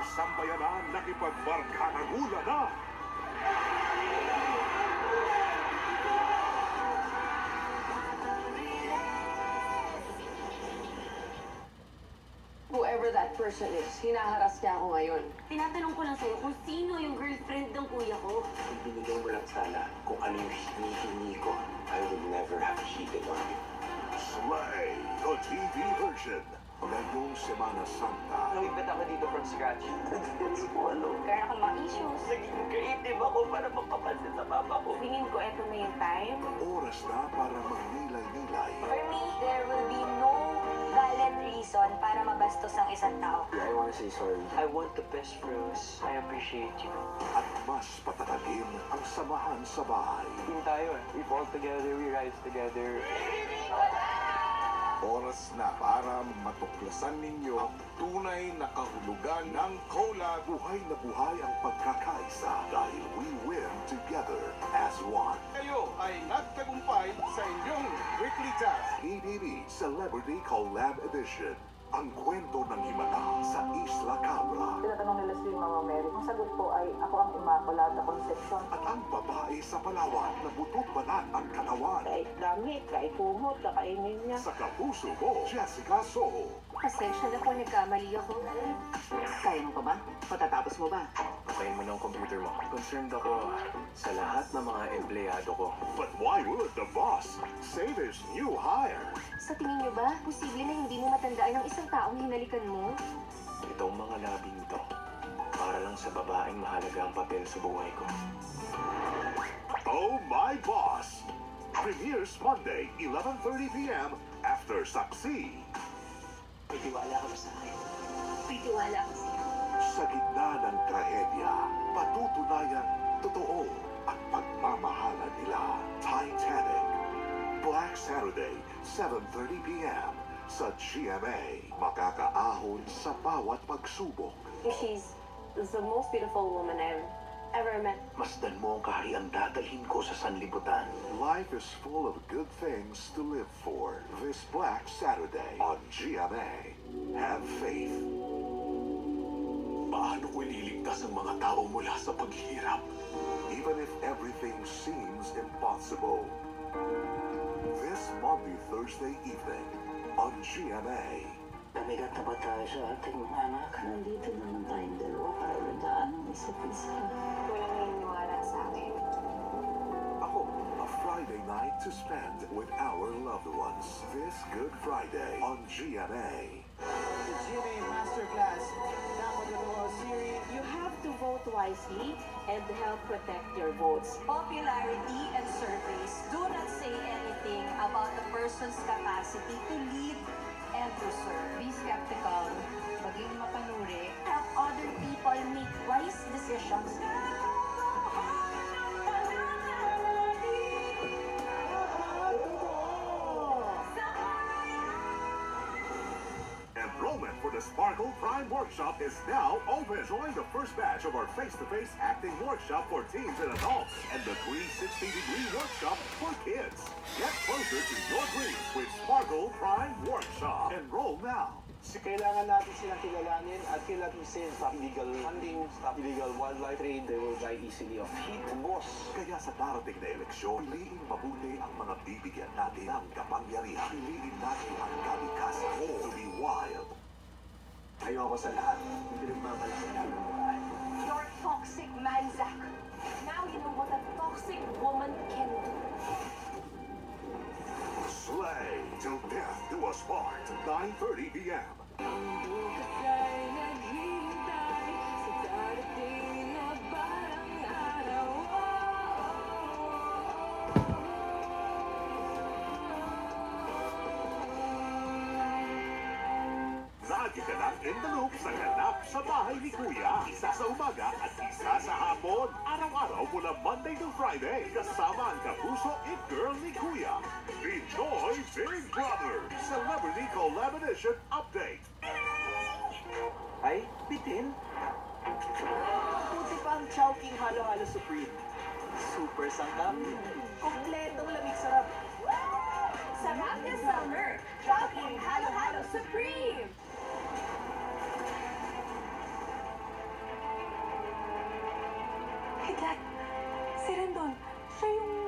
sambayanan nakipagbarkanagula na. Whoever that person is, hinaharas niya ako ngayon. Tinatanong ko lang sa'yo kung sino yung girlfriend ng kuya ko. Ibinigay mo lang sana kung ano yung hinihingi ko. I would never have cheated on you. Slay, the TV version. Ngayong Semana Santa. Lumipit ako dito from scratch. Nag-dance mo, ano? Kaya akong mga issues. Naging creative ako para makapansin sa mama ko. Tingin ko eto na yung time. Oras na para magnilay-nilay. For me, there will be no valid reason para mabastos ang isang tao. I want to say sorry. I want the best for us. I appreciate you. At mas patatagin ang samahan sa bahay. Team tayo eh. We fall together, we rise together. Oras na para matuklasan ninyo ang tunay na kahulugan ng Cola. Buhay na buhay ang pagkakaisa dahil we win together as one. Kayo ay nagtagumpay sa inyong weekly task. PBB Celebrity Collab Edition. Ang kwento ng himala sa Isla Cabra. Tinatanong nila si Mama Mary. Ang sagot po ay ako ang Immaculata Concepcion. At ang babae sa Palawan na butot balat ang katawan. Kahit damit, kahit kumot, kakainin niya. Sa kapuso mo, Jessica Soho. Pasensya na po, nagkamali ako. Kaya mo pa ba? Patatapos mo ba? Patayin mo ng computer mo. Concerned ako sa lahat ng mga empleyado ko. But why would the boss save his new hire? Sa tingin niyo ba, posible na hindi mo matandaan ang isang taong hinalikan mo? Itong mga labing ito, para lang sa babaeng mahalaga ang papel sa buhay ko. Oh My Boss! Premieres Monday, 11:30 p.m. after Saksi. May tiwala ka ba sa akin? May tiwala ako sa'yo. Sa gitna ng trahedya, patutunayan totoo ang pagmamahalan nila. Titanic. Black Saturday, 7:30 p.m. sa GMA. Makakaahon sa bawat pagsubok. She's the most beautiful woman I've ever met. Masdan mo ang kahariang dadalhin ko sa sanlibutan. Life is full of good things to live for. This Black Saturday on GMA. Have faith. Paano ko ililigtas ang mga tao mula sa paghihirap? Even if everything seems impossible. This Monday, Thursday evening on GMA. Nabigat na ba tayo sa ating mga anak? Nandito naman tayong dalawa para landaan ng isa't isa. Walang naniniwala sa akin. Ako, a Friday night to spend with our loved ones. This Good Friday on GMA. The GMA Masterclass. Dapat na series. You have to vote wisely and help protect your votes. Popularity and surveys do not say anything about a person's capacity to lead and to serve. Be skeptical. Maging mapanuri. Help other people make wise decisions. Enrollment for the Sparkle Prime Workshop is now open. Join the first batch of our face-to-face acting workshop for teens and adults and the 360-degree workshop for kids. Get closer to your dreams with Sparkle Prime Workshop. Enroll now. Kailangan natin silang kilalanin at kailangan sa illegal hunting, sa illegal wildlife trade. They will die easily of heat and boss. Kaya sa darating na eleksyon, piliin mabuti ang mga bibigyan natin ng kapangyarihan. Piliin natin ang kalikasan to be wild. Ayoko sa lahat. Hindi rin mamalaki ng buhay. You're toxic, man, Zach. Now you know what a toxic woman can do. Slay till death do us part. 9:30 p.m. Lagi ka lang in the loop sa ganap sa bahay ni Kuya. Isa sa umaga at isa sa hapon. Araw-araw mula Monday to Friday. Kasama ang kapuso it girl ni Kuya. Enjoy Big Brother Celebrity Collab Edition Update. Ay, bitin. Buti pa ang Chowking Halo-Halo Supreme. Super sangkap. Kompletong lamig sarap. Sarap na summer. Jogging Halo Halo Supreme. siya yung